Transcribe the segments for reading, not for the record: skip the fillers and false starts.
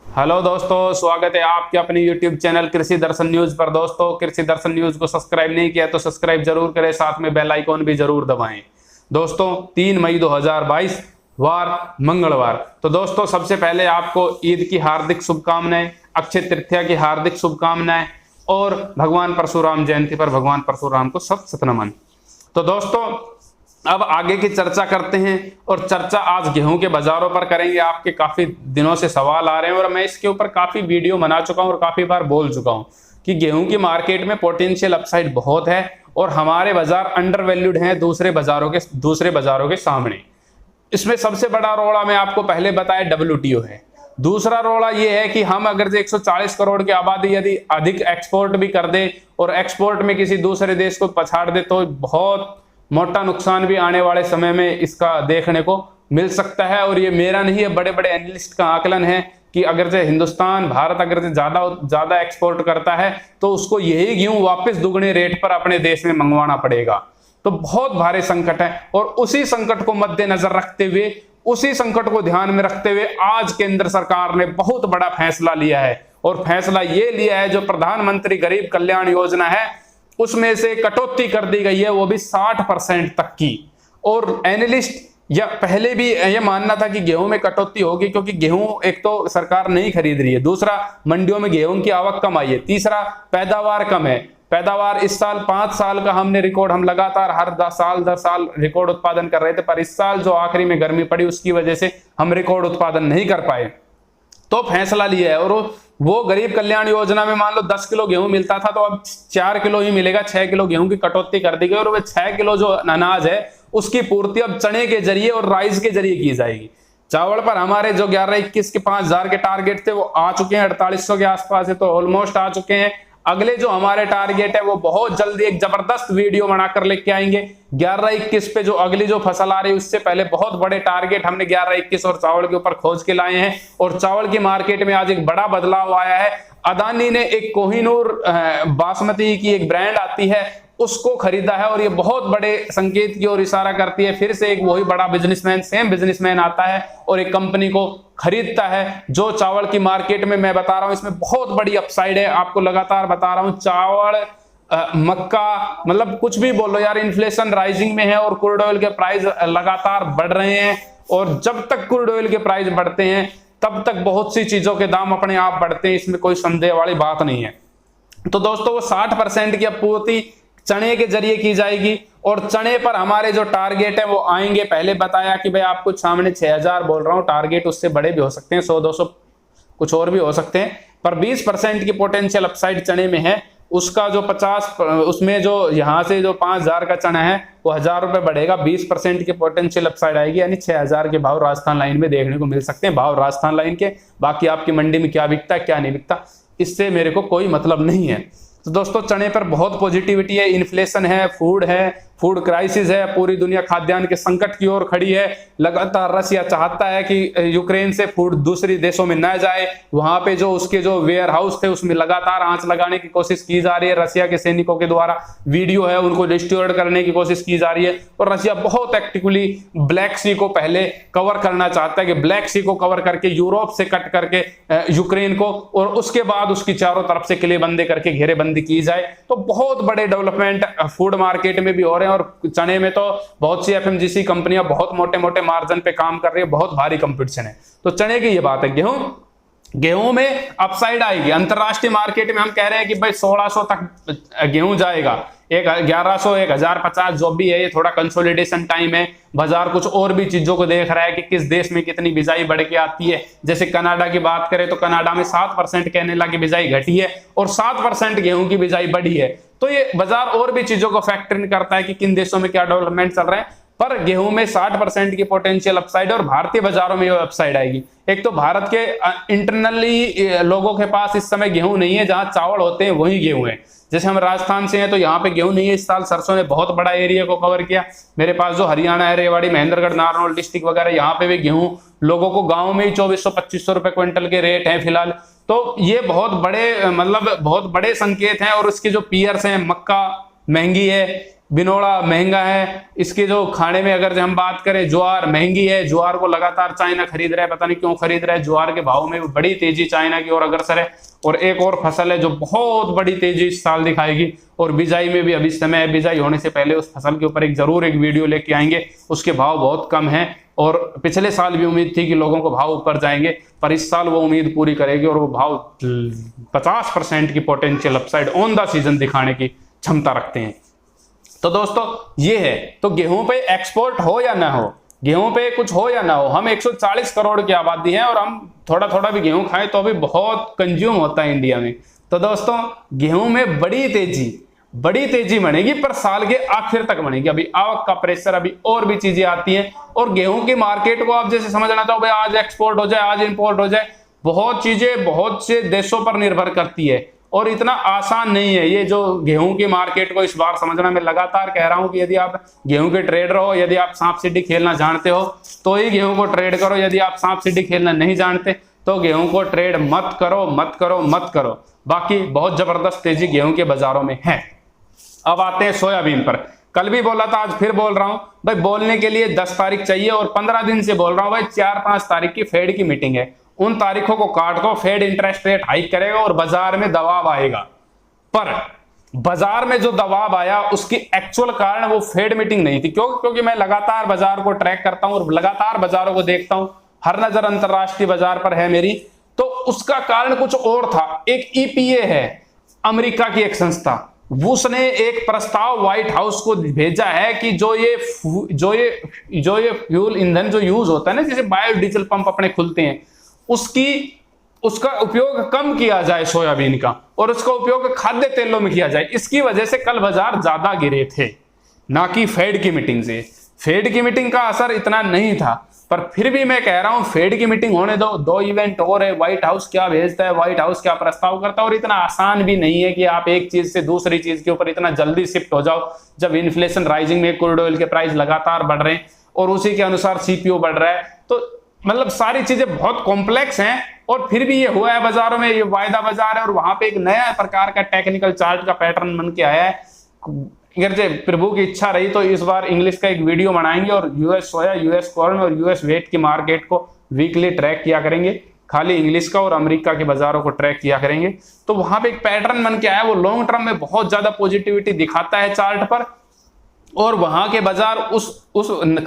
Hello दोस्तों, स्वागत है आपके अपने YouTube चैनल कृषि दर्शन न्यूज पर। दोस्तों, कृषि दर्शन न्यूज को सब्सक्राइब नहीं किया तो सब्सक्राइब जरूर करें, साथ में बेल आइकॉन भी जरूर दबाएं। दोस्तों, 3 मई 2022 वार मंगलवार। तो दोस्तों, सबसे पहले आपको ईद की हार्दिक शुभकामनाएं, अक्षय तृतीया की हार्दिक शुभकामनाएं और भगवान परशुराम जयंती पर भगवान परशुराम को शत शत नमन। तो दोस्तों, अब आगे की चर्चा करते हैं और चर्चा आज गेहूं के बाजारों पर करेंगे। आपके काफी दिनों से सवाल आ रहे हैं और मैं इसके ऊपर काफी वीडियो बना चुका हूं और काफी बार बोल चुका हूं कि गेहूं की मार्केट में पोटेंशियल अपसाइड बहुत है और हमारे बाजार अंडर वैल्यूड हैं दूसरे बाजारों के सामने। इसमें सबसे बड़ा रोड़ा मैं आपको पहले बताया WTO है। दूसरा रोड़ा ये है कि हम अगर 140 करोड़ की आबादी यदि अधिक एक्सपोर्ट भी कर दे और एक्सपोर्ट में किसी दूसरे देश को पछाड़ दे तो बहुत मोटा नुकसान भी आने वाले समय में इसका देखने को मिल सकता है। और ये मेरा नहीं है, बड़े बड़े एनालिस्ट का आकलन है कि अगर से भारत अगर से ज्यादा एक्सपोर्ट करता है तो उसको यही गेहूं वापस दुगने रेट पर अपने देश में मंगवाना पड़ेगा। तो बहुत भारी संकट है और उसी संकट को मद्देनजर रखते हुए, उसी संकट को ध्यान में रखते हुए आज केंद्र सरकार ने बहुत बड़ा फैसला लिया है। और फैसला ये लिया है, जो प्रधानमंत्री गरीब कल्याण योजना है उसमें से कटौती कर दी गई है, वो भी 60% तक की। और एनालिस्ट या पहले भी ये मानना था कि गेहूं में कटौती होगी, क्योंकि गेहूं एक तो सरकार नहीं खरीद रही है, दूसरा मंडियों में गेहूं की आवक कम आई है, तीसरा पैदावार कम है। पैदावार इस साल 5 साल का हमने रिकॉर्ड, हम लगातार हर 10 साल रिकॉर्ड उत्पादन कर रहे थे, पर इस साल जो आखिरी में गर्मी पड़ी उसकी वजह से हम रिकॉर्ड उत्पादन नहीं कर पाए। तो फैसला लिया है और वो गरीब कल्याण योजना में मान लो 10 किलो गेहूं मिलता था तो अब 4 किलो ही मिलेगा। 6 किलो गेहूं की कटौती कर दी गई और वो 6 किलो जो अनाज है उसकी पूर्ति अब चने के जरिए और राइस के जरिए की जाएगी। चावल पर हमारे जो 11-21 के 5000 के टारगेट थे वो आ चुके हैं, 4800 के आसपास है, तो ऑलमोस्ट आ चुके हैं। अगले जो हमारे टारगेट है वो बहुत जल्दी एक जबरदस्त वीडियो बनाकर लेके आएंगे। 11-21 पे जो अगली जो फसल आ रही है उससे पहले बहुत बड़े टारगेट हमने 11-21 और चावल के ऊपर खोज के लाए हैं। और चावल की मार्केट में आज एक बड़ा बदलाव आया है। अदानी ने एक कोहिनूर बासमती की एक ब्रांड आती है उसको खरीदा है और ये बहुत बड़े संकेत की ओर इशारा करती है। फिर से एक वही बड़ा बिजनेसमैन, सेम बिजनेसमैन आता है और एक कंपनी को खरीदता है जो चावल की मार्केट में, मैं बता रहा हूं, इसमें बहुत बड़ी अपसाइड है। आपको लगातार बता रहा हूं, चावल मक्का, मतलब कुछ भी बोलो यार, इन्फ्लेशन राइजिंग में है और क्रूड ऑयल के प्राइस लगातार बढ़ रहे हैं। और जब तक क्रूड ऑयल के प्राइस बढ़ते हैं तब तक बहुत सी चीजों के दाम अपने आप बढ़ते हैं, इसमें कोई संदेह वाली बात नहीं है। तो दोस्तों, वो 60% की आपूर्ति चने के जरिए की जाएगी और चने पर हमारे जो टारगेट है वो आएंगे। पहले बताया कि भाई आपको सामने 6000 बोल रहा हूं, टारगेट उससे बड़े भी हो सकते हैं, 100-200 कुछ और भी हो सकते हैं, पर 20% की पोटेंशियल अपसाइड चने में है। उसका जो 50, उसमें जो यहां से जो 5000 का चना है वो 1000 रुपए बढ़ेगा, 20% की पोटेंशियल अपसाइड आएगी, यानी 6000 के भाव राजस्थान लाइन में देखने को मिल सकते हैं। भाव राजस्थान लाइन के, बाकी आपकी मंडी में क्या बिकता है क्या नहीं बिकता इससे मेरे को कोई मतलब नहीं है। तो दोस्तों, चने पर बहुत पॉजिटिविटी है। इन्फ्लेशन है, फूड क्राइसिस है, पूरी दुनिया खाद्यान्न के संकट की ओर खड़ी है। लगातार रसिया चाहता है कि यूक्रेन से फूड दूसरी देशों में न जाए। वहां पे जो उसके जो वेयर हाउस थे उसमें लगातार आंच लगाने की कोशिश की जा रही है रसिया के सैनिकों के द्वारा। वीडियो है, उनको डिस्ट्रॉय करने की कोशिश की जा रही है। और रसिया बहुत एक्टिवली ब्लैक सी को पहले कवर करना चाहता है कि ब्लैक सी को कवर करके यूरोप से कट करके यूक्रेन को, और उसके बाद उसकी चारों तरफ से किलेबंदी करके घेरेबंदी की जाए। तो बहुत बड़े डेवलपमेंट फूड मार्केट में भी हो रहे हैं। और चने में तो बहुत सी FMGC कंपनियां बहुत मोटे मोटे मार्जिन पे काम कर रही है, बहुत भारी कंपटीशन है। तो चने की ये बात है। गेहूं में अपसाइड आएगी। अंतरराष्ट्रीय मार्केट में हम कह रहे हैं कि भाई 1600 तक गेहूं जाएगा, 1100, 1050 जो भी है। ये थोड़ा कंसोलिडेशन टाइम है, बाजार कुछ और भी चीजों को देख रहा है कि किस देश में कितनी बिजाई बढ़ के आती है। जैसे कनाडा की बात करें तो कनाडा में 7% कैनेला की बिजाई घटी है और 7% गेहूं की बिजाई बढ़ी है। तो ये बाजार और भी चीजों को फैक्टर इन करता है कि किन देशों में क्या डेवलपमेंट चल रहे हैं। पर गेहूं में 60% की पोटेंशियल अपसाइड और भारतीय बाजारों में अपसाइड आएगी। एक तो भारत के इंटरनली लोगों के पास इस समय गेहूं नहीं है, जहां चावल होते हैं वही गेहूं है। जैसे हम राजस्थान से हैं तो यहाँ पे गेहूं नहीं है। इस साल सरसों ने बहुत बड़ा एरिया को कवर किया। मेरे पास जो हरियाणा है, रेवाड़ी, महेंद्रगढ़, नारनौल डिस्ट्रिक्ट वगैरह, यहाँ पे भी गेहूं लोगों को गाँव में ही 2400-2500 रुपए क्विंटल के रेट है फिलहाल। तो ये बहुत बड़े संकेत हैं। और उसके जो पीयर्स हैं, मक्का महंगी है, बिनोड़ा महंगा है, इसके जो खाने में अगर हम बात करें, ज्वार महंगी है, ज्वार को लगातार चाइना खरीद रहा है, पता नहीं क्यों खरीद रहा है। ज्वार के भाव में बड़ी तेजी चाइना की ओर अग्रसर है। और एक और फसल है जो बहुत बड़ी तेजी इस साल दिखाएगी, और बिजाई में भी अभी समय है, बिजाई होने से पहले उस फसल के ऊपर जरूर एक वीडियो लेके आएंगे। उसके भाव बहुत कम है, और पिछले साल भी उम्मीद थी कि लोगों को भाव ऊपर जाएंगे, पर इस साल वो उम्मीद पूरी करेगी और वो भाव 50% की potential upside on the season दिखाने की क्षमता रखते हैं। तो दोस्तों ये है, तो गेहूं पे एक्सपोर्ट हो या ना हो, गेहूं पे कुछ हो या ना हो, हम 140 करोड़ की आबादी है और हम थोड़ा थोड़ा भी गेहूं खाएं तो भी बहुत कंज्यूम होता है इंडिया में। तो दोस्तों गेहूं में बड़ी तेजी बनेगी, पर साल के आखिर तक बनेगी। अभी आवक का प्रेशर, अभी और भी चीजें आती हैं, और गेहूं की मार्केट को आप जैसे समझना चाहो भाई आज एक्सपोर्ट हो जाए, आज इंपोर्ट हो जाए, बहुत चीजें बहुत से देशों पर निर्भर करती है, और इतना आसान नहीं है ये जो गेहूं की मार्केट को इस बार समझना। मैं लगातार कह रहा हूं कि यदि आप गेहूं के ट्रेडर हो, यदि आप सांप सीढ़ी खेलना जानते हो तो ही गेहूं को ट्रेड करो, यदि आप सांप सीढ़ी खेलना नहीं जानते तो गेहूं को ट्रेड मत करो। बाकी बहुत जबरदस्त तेजी गेहूं के बाजारों में है। अब आते हैं सोयाबीन पर। कल भी बोला था, आज फिर बोल रहा हूं भाई, बोलने के लिए 10 तारीख चाहिए, और 15 दिन से बोल रहा हूं भाई 4-5 तारीख की फेड की मीटिंग है, उन तारीखों को काट दो। फेड इंटरेस्ट रेट हाइक करेगा और बाजार में दबाव आएगा, पर बाजार में जो दबाव आया उसकी एक्चुअल कारण वो फेड मीटिंग नहीं थी। क्योंकि मैं लगातार बाजार को ट्रैक करता हूं और लगातार बाजारों को देखता हूं, हर नजर अंतरराष्ट्रीय बाजार पर है मेरी। तो उसका कारण कुछ और था। एक ईपीए है अमेरिका की एक संस्था, उसने एक प्रस्ताव व्हाइट हाउस को भेजा है कि जो ये फ्यूल ईंधन जो यूज होता है ना, जैसे बायोडीजल पंप अपने खुलते हैं, उसका उपयोग कम किया जाए सोयाबीन का, और उसका उपयोग खाद्य तेलों में किया जाए। इसकी वजह से कल बाजार ज्यादा गिरे थे, ना कि फेड की मीटिंग से। फेड की मीटिंग का असर इतना नहीं था, पर फिर भी मैं कह रहा हूं फेड की मीटिंग होने दो। 2 इवेंट और है, व्हाइट हाउस क्या भेजता है, व्हाइट हाउस क्या प्रस्ताव करता है, और इतना आसान भी नहीं है कि आप एक चीज से दूसरी चीज के ऊपर इतना जल्दी शिफ्ट हो जाओ। जब इन्फ्लेशन राइजिंग में क्रूड ऑयल के प्राइस लगातार बढ़ रहे हैं और उसी के अनुसार सीपीओ बढ़ रहा है, तो मतलब सारी चीजें बहुत कॉम्प्लेक्स हैं। और फिर भी ये हुआ है बाजारों में, ये वायदा बाजार है, और वहां पे एक नया प्रकार का टेक्निकल चार्ट का पैटर्न बन के आया है। अगर प्रभु की इच्छा रही तो इस बार इंग्लिश का एक वीडियो बनाएंगे और यूएस सोया, यूएस कॉर्न और यूएस वेट की मार्केट को वीकली ट्रैक किया करेंगे, खाली इंग्लिश का और अमेरिका के बाजारों को ट्रैक किया करेंगे। तो वहां पे एक पैटर्न बन के आया, वो लॉन्ग टर्म में बहुत ज्यादा पॉजिटिविटी दिखाता है चार्ट पर, और वहां के बाजार उस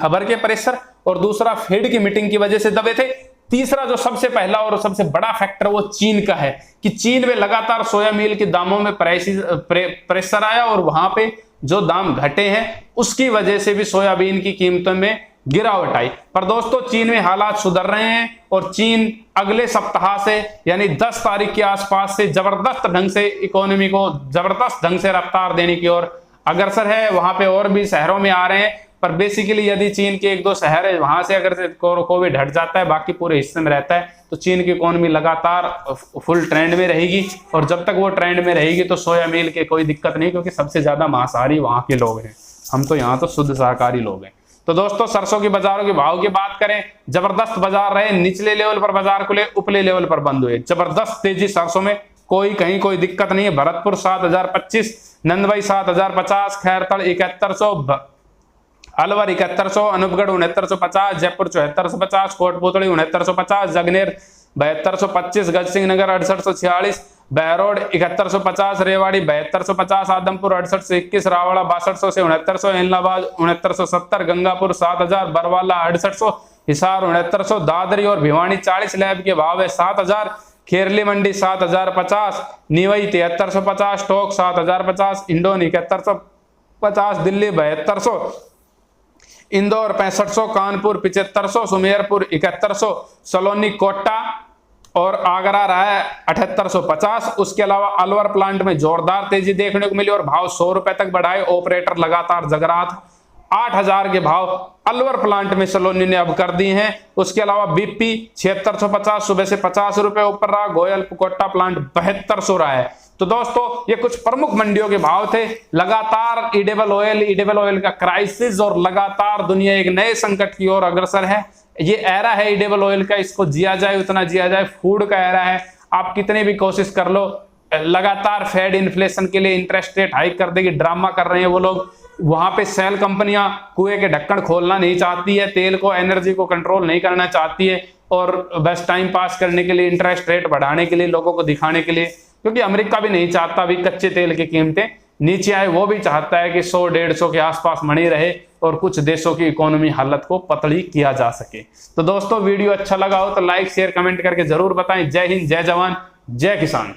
खबर के प्रेशर और दूसरा फेड की मीटिंग की वजह से दबे थे। तीसरा जो सबसे पहला और सबसे बड़ा फैक्टर वो चीन का है कि चीन में लगातार सोया मील के दामों में प्रेशर आया, और वहां पे जो दाम घटे हैं उसकी वजह से भी सोयाबीन की कीमतों में गिरावट आई। पर दोस्तों चीन में हालात सुधर रहे हैं, और चीन अगले सप्ताह से यानी 10 तारीख के आसपास से जबरदस्त ढंग से इकोनॉमी को जबरदस्त ढंग से रफ्तार देने की ओर अग्रसर है। वहां पे और भी शहरों में आ रहे हैं, पर बेसिकली यदि चीन के 1-2 शहर है वहां से अगर कोविड हट जाता है, बाकी पूरे हिस्से में रहता है, तो चीन की इकोनॉमी लगातार फुल ट्रेंड में रहेगी। और जब तक वो ट्रेंड में रहेगी तो सोया मील के कोई दिक्कत नहीं, क्योंकि सबसे ज्यादा मांसाहारी वहां के लोग हैं, हम तो यहाँ तो शुद्ध शाकाहारी लोग हैं। तो दोस्तों सरसों की बाजारों के भाव की बात करें, जबरदस्त बाजार रहे, निचले लेवल पर बाजार खुले, उपले लेवल पर बंद हुए, जबरदस्त तेजी सरसों में, कहीं कोई दिक्कत नहीं है। भरतपुर 7025, नंदवाई 7050, खैरतड़ 7100, अलवर 7100, अनूपगढ़ 6950, जयपुर 7450, कोटपुतली 6950, जगनेर 7225, गजसिंह नगर 6846, बहरोड 7150, रेवाड़ी 7250, आदमपुर 6821, रावड़ा 6200 से 6900, इलाहाबाद 6970, गंगापुर 7000, बरवाला 6800, हिसार 6900, दादरी और भिवानी 40 लैब के भाव है 7000, खेरली मंडी 7050, नीवई 7350, टोक 7050, इंडोन 7150, दिल्ली 7200, इंदौर 6500, कानपुर 7500, सुमेरपुर 7100, सलोनी कोटा और आगरा रहा है 7850। उसके अलावा अलवर प्लांट में जोरदार तेजी देखने को मिली और भाव 100 रुपए तक बढ़ाए, ऑपरेटर लगातार जग रहा था। 8000 के भाव अलवर प्लांट में सलोनी ने अब कर दी हैं। उसके अलावा बीपी 7650 सुबह से 50 रुपए ऊपर रहा, गोयल कोटा प्लांट 7200 रहा है। तो दोस्तों ये कुछ प्रमुख मंडियों के भाव थे। लगातार ईडेबल ऑयल का क्राइसिस और लगातार दुनिया एक नए संकट की ओर अग्रसर है। ये एरा है ईडेबल ऑयल का, इसको जिया जाए उतना जिया जाए। फूड का एरा है, आप कितनी भी कोशिश कर लो, लगातार फेड इन्फ्लेशन के लिए इंटरेस्ट रेट हाइक कर देगी, ड्रामा कर रहे हैं वो लोग। वहां पे सेल कंपनियां कुएं के ढक्कन खोलना नहीं चाहती है, तेल को, एनर्जी को कंट्रोल नहीं करना चाहती है, और बस टाइम पास करने के लिए, इंटरेस्ट रेट बढ़ाने के लिए, लोगों को दिखाने के लिए, क्योंकि अमेरिका भी नहीं चाहता भी कच्चे तेल की कीमतें नीचे आए। वो भी चाहता है कि 100-150 के आसपास बनी रहे और कुछ देशों की इकोनॉमी हालत को पतली किया जा सके। तो दोस्तों वीडियो अच्छा लगा हो तो लाइक शेयर कमेंट करके जरूर बताएं। जय हिंद, जय जवान, जय किसान।